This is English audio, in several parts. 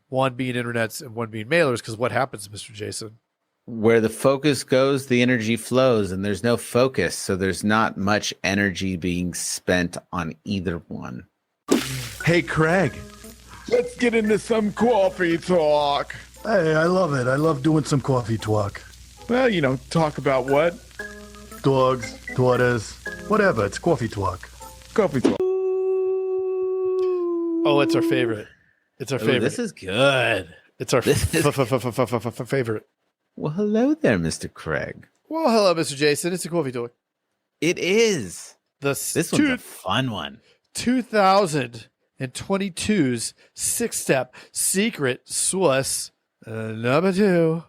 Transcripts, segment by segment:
one being internets and one being mailers, because what happens, Mr. Jason? Where the focus goes, the energy flows, and there's no focus, so there's not much energy being spent on either one. Hey, Craig, let's get into some coffee talk. Hey, I love it. I love doing some coffee talk. Well, talk about what? Dogs, daughters, whatever. It's coffee talk. Coffee talk. Oh, it's our favorite. It's our favorite. This is good. It's our favorite. Well, hello there, Mr. Craig. Well, hello, Mr. Jason. It's a coffee talk. It is. This one's a fun one. 2022's 6-step secret sauce. Number 2.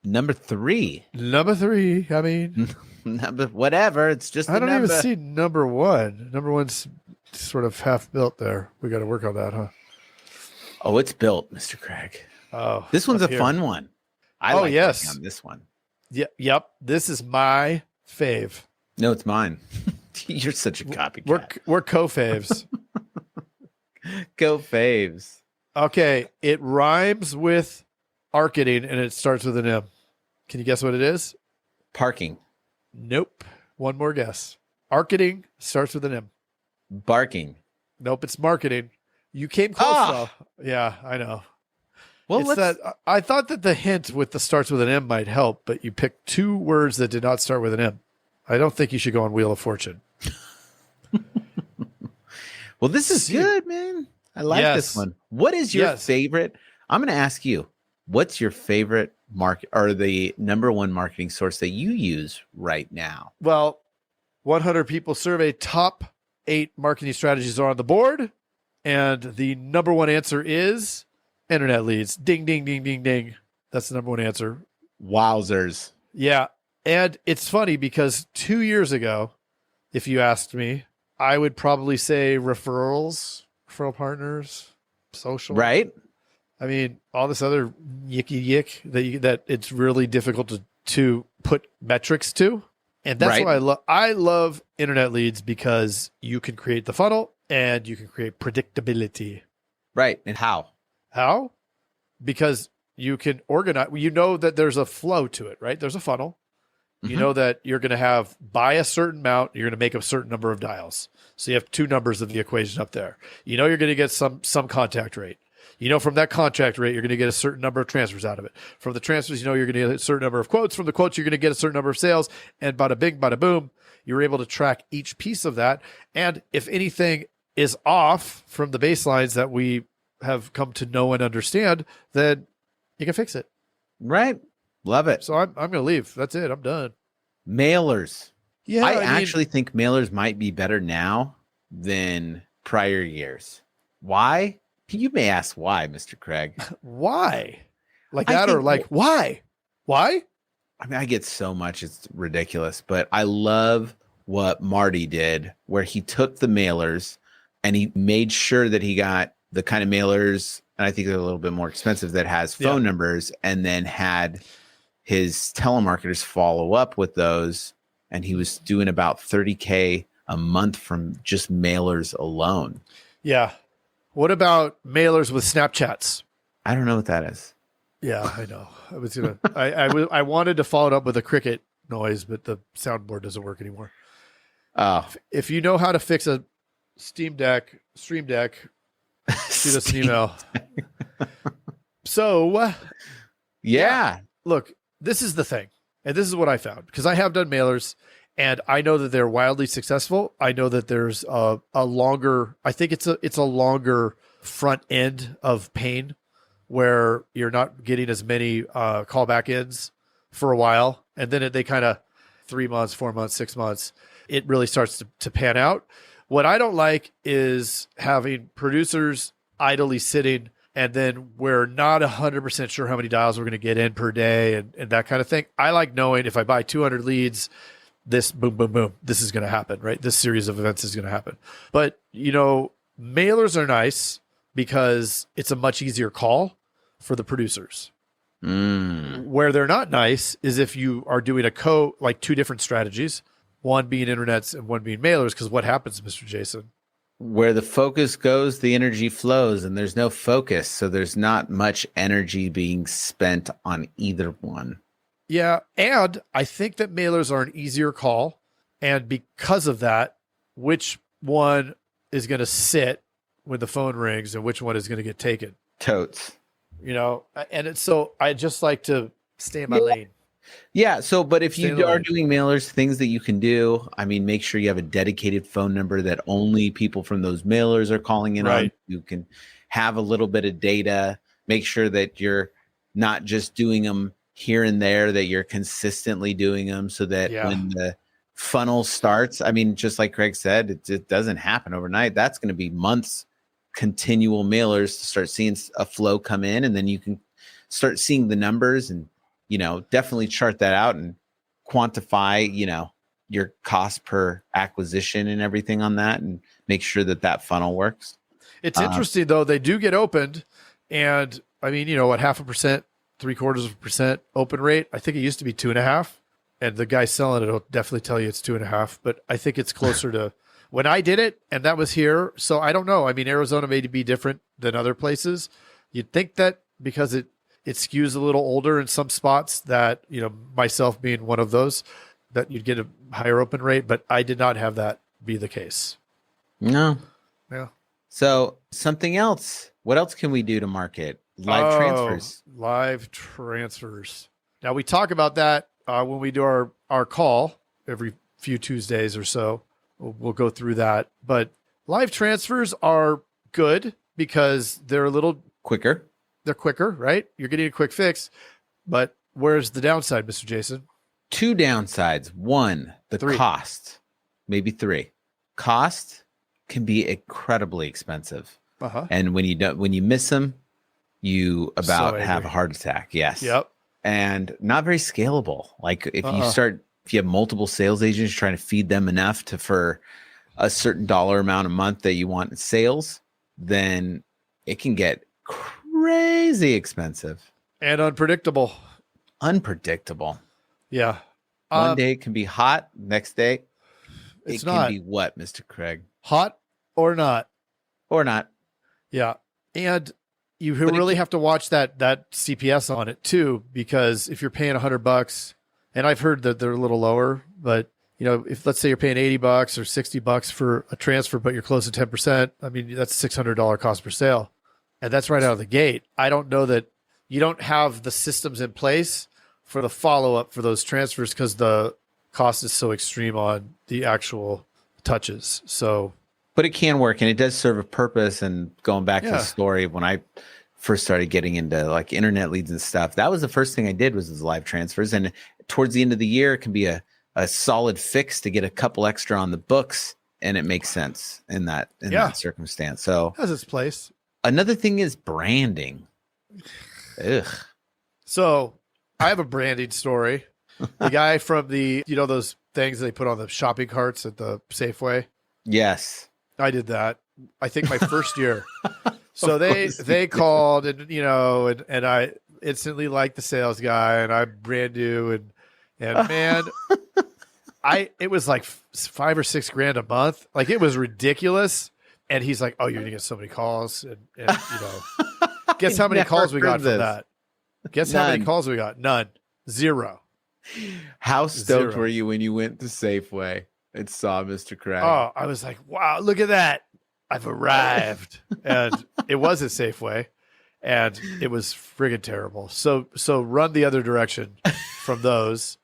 Number 3. Number 3. I mean, number whatever. It's just I don't even see number 1. Number 1's sort of half built there. We got to work on that, huh? Oh, it's built, Mr. Craig. Oh, this one's a fun one. I like yes, on this one. Yeah, yep. This is my fave. No, it's mine. You're such a copycat. We're co-faves. Go faves. Okay, it rhymes with arcading and it starts with an M. Can you guess what it is? Parking. Nope. One more guess. Arcading starts with an M. Barking. Nope, it's marketing. You came close though. Yeah, I know. Well, I thought that the hint with the starts with an M might help, but you picked 2 words that did not start with an M. I don't think you should go on Wheel of Fortune. Well, this is good, man. I like this one. What is your favorite? I'm going to ask you, what's your favorite market or the number 1 marketing source that you use right now? Well, 100 people survey, top 8 marketing strategies are on the board. And the number 1 answer is internet leads. Ding, ding, ding, ding, ding. That's the number 1 answer. Wowzers. Yeah. And it's funny because 2 years ago, if you asked me, I would probably say referrals, referral partners, social. Right. I mean, all this other yicky that it's really difficult to put metrics to. And that's why I love internet leads, because you can create the funnel and you can create predictability. Right. And how? How? Because you can organize, you know that there's a flow to it, right? There's a funnel. You know that you're going to have, by a certain amount, you're going to make a certain number of dials. So you have 2 numbers of the equation up there. You know you're going to get some contact rate. You know from that contact rate, you're going to get a certain number of transfers out of it. From the transfers, you know you're going to get a certain number of quotes. From the quotes, you're going to get a certain number of sales. And bada bing, bada boom, you're able to track each piece of that. And if anything is off from the baselines that we have come to know and understand, then you can fix it. Right. Love it. So I'm going to leave. That's it. I'm done. Mailers. Yeah. I actually think mailers might be better now than prior years. Why? You may ask why, Mr. Craig. Why? Like that, or like why? Why? I mean, I get so much, it's ridiculous, but I love what Marty did, where he took the mailers and he made sure that he got the kind of mailers, and I think they're a little bit more expensive, that has phone numbers, and then had his telemarketers follow up with those. And he was doing about $30K a month from just mailers alone. Yeah. What about mailers with Snapchats? I don't know what that is. Yeah, I know. I was gonna. I wanted to follow it up with a cricket noise, but the soundboard doesn't work anymore. If you know how to fix a Stream Deck, shoot us an email. So, look, this is the thing, and this is what I found, because I have done mailers, and I know that they're wildly successful. I know that there's a longer. I think it's a longer front end of pain, where you're not getting as many callback ins for a while. And then they kind of 3 months, 4 months, 6 months, it really starts to pan out. What I don't like is having producers idly sitting, and then we're not 100% sure how many dials we're going to get in per day and that kind of thing. I like knowing if I buy 200 leads, this boom, boom, boom, this is going to happen, right? This series of events is going to happen. But, mailers are nice, because it's a much easier call for the producers. Where they're not nice is if you are doing like 2 different strategies, one being internets and one being mailers, because what happens, Mr. Jason? where the focus goes, the energy flows, and there's no focus. So there's not much energy being spent on either one. Yeah. And I think that mailers are an easier call. And because of that, which one is going to sit when the phone rings and which one is going to get taken? Totes. And it's so I just like to stay in my lane. Yeah. So, but if Stay in you the are lane. doing mailers, things that you can do, I mean, make sure you have a dedicated phone number that only people from those mailers are calling in on. Right. You can have a little bit of data, make sure that you're not just doing them here and there, that you're consistently doing them so that when the funnel starts, I mean, just like Craig said, it doesn't happen overnight. That's going to be months, continual mailers to start seeing a flow come in, and then you can start seeing the numbers and, definitely chart that out and quantify, your cost per acquisition and everything on that, and make sure that funnel works. It's interesting though. They do get opened, and I mean, 0.5%, 0.75% open rate. I think it used to be 2.5%. And the guy selling it will definitely tell you it's 2.5, but I think it's closer to when I did it, and that was here. So I don't know. I mean, Arizona may be different than other places. You'd think that because it skews a little older in some spots, that, myself being one of those, that you'd get a higher open rate, but I did not have that be the case. No. Yeah. So something else. What else can we do to market? Live transfers. Live transfers. Now we talk about that when we do our call every few Tuesdays or so. We'll go through that. But live transfers are good because they're a little quicker. They're quicker, right? You're getting a quick fix. But where's the downside, Mr. Jason? 2 downsides. 1, the 3. cost. Maybe 3. Cost can be incredibly expensive. Uh-huh. And when you miss them, you So have a heart attack. Yes. Yep. And not very scalable. Like if you have multiple sales agents trying to feed them enough for a certain dollar amount a month that you want in sales, then it can get crazy expensive And unpredictable. Yeah. One day it can be hot. Next day It's it not. can be what, Mr. Craig? Hot or not. Or not. Yeah. And you really have to watch that CPS on it too, because if you're paying $100, and I've heard that they're a little lower, but if let's say you're paying $80 or $60 for a transfer, but you're close to 10%, I mean, that's $600 cost per sale. And that's right out of the gate. I don't know that you don't have the systems in place for the follow-up for those transfers because the cost is so extreme on the actual touches. So, but it can work, and it does serve a purpose. And going back to the story, when I first started getting into like internet leads and stuff, that was the first thing I did was live transfers. And towards the end of the year, it can be a solid fix to get a couple extra on the books, and it makes sense in that circumstance. So it has its place. Another thing is branding. Ugh. So I have a branding story. The guy from those things they put on the shopping carts at the Safeway. Yes. I did that. I think my first year. So they called and I instantly liked the sales guy, and I'm brand new and man, it was like $5 or $6 grand a month. Like it was ridiculous. And he's like, "Oh, you're gonna get so many calls." And guess how many calls we got from that? Guess how many calls we got? None. 0. How stoked were you when you went to Safeway and saw Mr. Craig? Oh, I was like, wow, look at that. I've arrived. And it was a Safeway, and it was friggin' terrible. So run the other direction from those.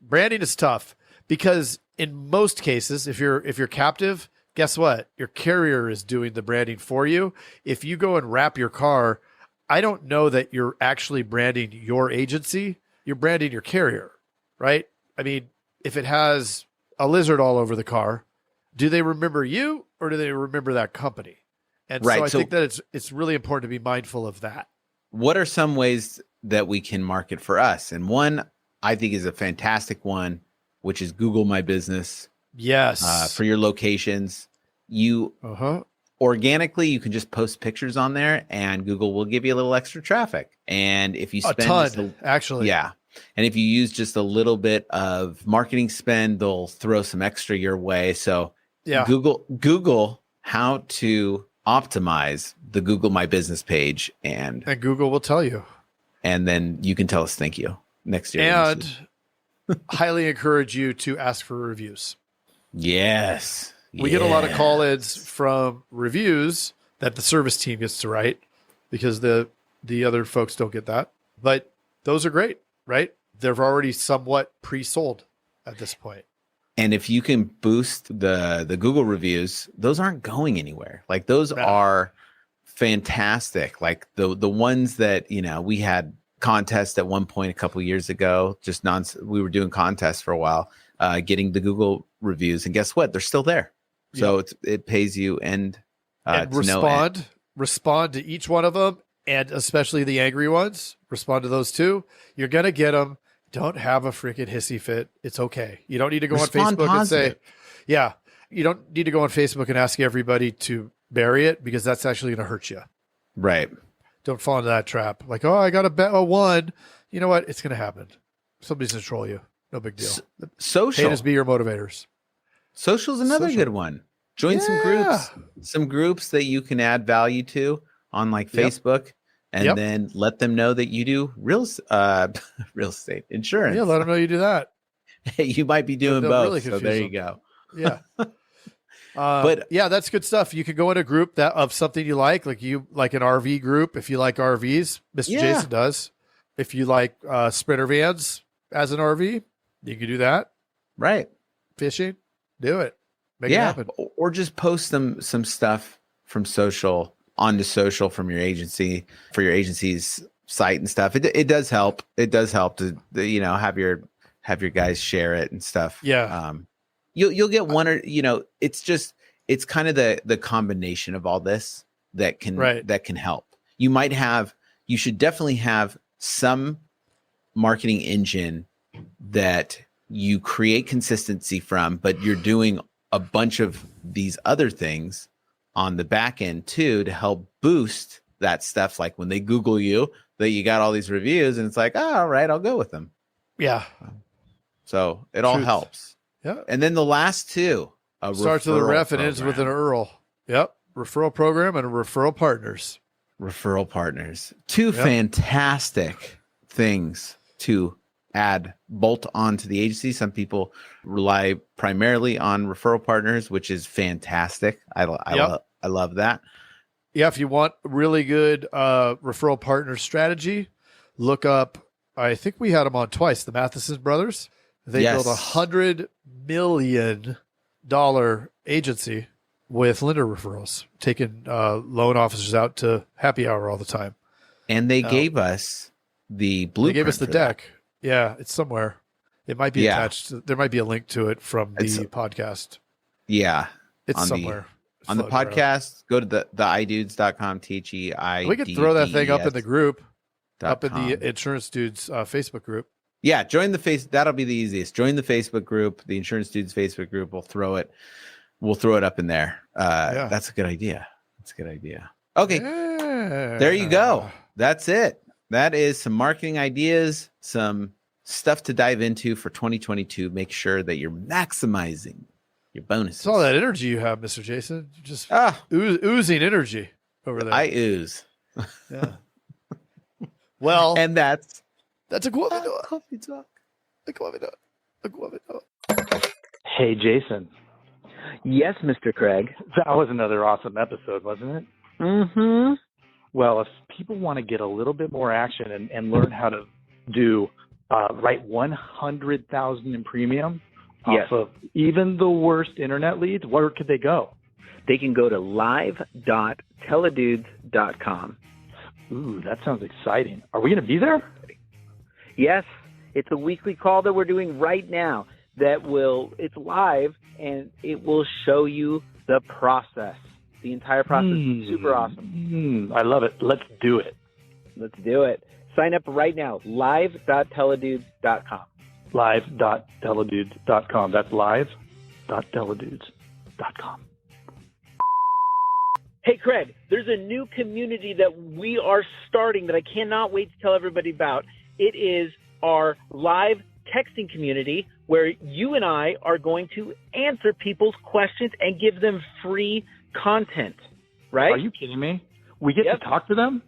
Branding is tough because in most cases, if you're captive, guess what? Your carrier is doing the branding for you. If you go and wrap your car, I don't know that you're actually branding your agency. You're branding your carrier, right? I mean, if it has a lizard all over the car, do they remember you or do they remember that company? And so I think that it's really important to be mindful of that. What are some ways that we can market for us? And one I think is a fantastic one, which is Google My Business. Yes. For your locations. You organically, you can just post pictures on there and Google will give you a little extra traffic. And if you spend a ton, actually. Yeah. And if you use just a little bit of marketing spend, they'll throw some extra your way. So Google how to optimize the Google My Business page, and Google will tell you. And then you can tell us thank you next year. And highly encourage you to ask for reviews. Yes. We get a lot of call-ins from reviews that the service team gets to write because the other folks don't get that. But those are great, right? They're already somewhat pre-sold at this point. And if you can boost the Google reviews, those aren't going anywhere. Like those are fantastic. Like the ones that, we had contests at one point a couple of years ago, we were doing contests for a while, getting the Google reviews, and guess what? They're still there. So it pays you and respond to each one of them, and especially the angry ones. Respond to those too. You're gonna get them. Don't have a freaking hissy fit. It's okay. You don't need to go on Facebook and say, you don't need to go on Facebook and ask everybody to bury it, because that's actually going to hurt you. Right. Don't fall into that trap. Like, oh, I got to bet a one. You know what? It's going to happen. Somebody's going to troll you. No big deal. Social. Haters be your motivators. Social's another good one. Join some groups that you can add value to on like Facebook. And then let them know that you do real estate insurance. Yeah, let them know you do that. You might be doing both. Really, so there you go. Yeah. But yeah, that's good stuff. You can go in a group of something you like an RV group. If you like RVs, Mr. Jason does. If you like Sprinter vans as an RV, you can do that. Right. Fishing, do it. Make it happen. Or just post some stuff from social onto social from your agency, for your agency's site and stuff. It does help. It does help to have your guys share it and stuff. Yeah. You'll get one, or it's kind of the combination of all this that can help. You should definitely have some marketing engine that you create consistency from, but you're doing a bunch of these other things on the back end too, to help boost that stuff. Like when they Google you, that you got all these reviews, and it's like, oh, all right, I'll go with them. Yeah. So it all helps. Yeah. And then the last two, starts with a ref and ends with an URL. Yep. Referral program and referral partners. Referral partners. Two fantastic things to bolt onto the agency. Some people rely primarily on referral partners, which is fantastic. I love that. Yeah, if you want really good referral partner strategy, look up, I think we had them on twice, the Matheson brothers. They built $100 million agency with lender referrals, taking loan officers out to happy hour all the time. And they gave us the blueprint. They gave us the deck. That. Yeah, it's somewhere. It might be attached. There might be a link to it from the podcast. Yeah. It's somewhere. On the podcast, go to the idudes.com, THEI. We could throw that thing up in the group, up in the Insurance Dudes Facebook group. Yeah, join the that'll be the easiest. Join the Facebook group, the Insurance Dudes Facebook group. We'll throw it up in there. That's a good idea. Okay. Yeah. There you go. That's it. That is some marketing ideas, some stuff to dive into for 2022. Make sure that you're maximizing your bonuses. It's all that energy you have, Mr. Jason. Just oozing energy over there. I ooze. Yeah. Well, and that's a coffee talk. A coffee talk. Hey, Jason. Yes, Mr. Craig. That was another awesome episode, wasn't it? Mm-hmm. Well, if people want to get a little bit more action and learn how to write 100,000 in premium off of even the worst internet leads, where could they go? They can go to live.teledudes.com. Ooh, that sounds exciting. Are we going to be there? Yes. It's a weekly call that we're doing right now it's live, and it will show you the process. The entire process is super awesome. I love it. Let's do it. Sign up right now. Live.teledudes.com. Live.teledudes.com. That's live.teledudes.com. Hey, Craig, there's a new community that we are starting that I cannot wait to tell everybody about. It is our live texting community where you and I are going to answer people's questions and give them free content, right? Are you kidding me? We get Yep. to talk to them?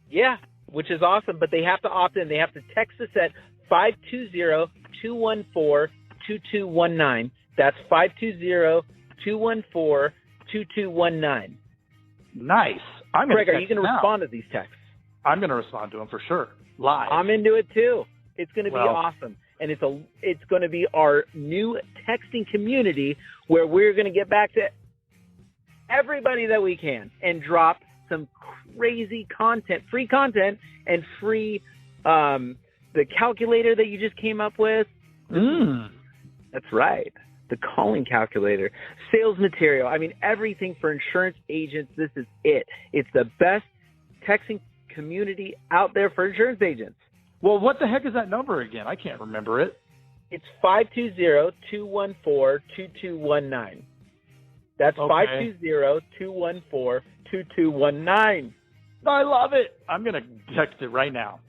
Yeah, which is awesome, but they have to opt in. They have to text us at 520-214-2219. That's 520-214-2219. Nice. I'm Greg, gonna are you going to respond to these texts? I'm going to respond to them for sure. Live. I'm into it too. It's going to be Well- awesome. And it's going to be our new texting community where we're going to get back to everybody that we can and drop some crazy content, free content, and free the calculator that you just came up with. That's right. The calling calculator, sales material. I mean, everything for insurance agents. This is it. It's the best texting community out there for insurance agents. Well, what the heck is that number again? I can't remember it. It's 520-214-2219. That's Okay. 520-214-2219. I love it. I'm going to text it right now.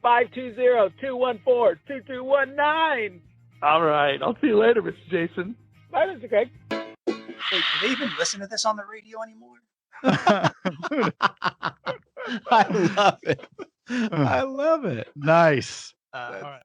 520-214-2219. All right. I'll see you later, Mr. Jason. Bye, Mr. Craig. Wait, do they even listen to this on the radio anymore? I love it. I love it. Nice. All right.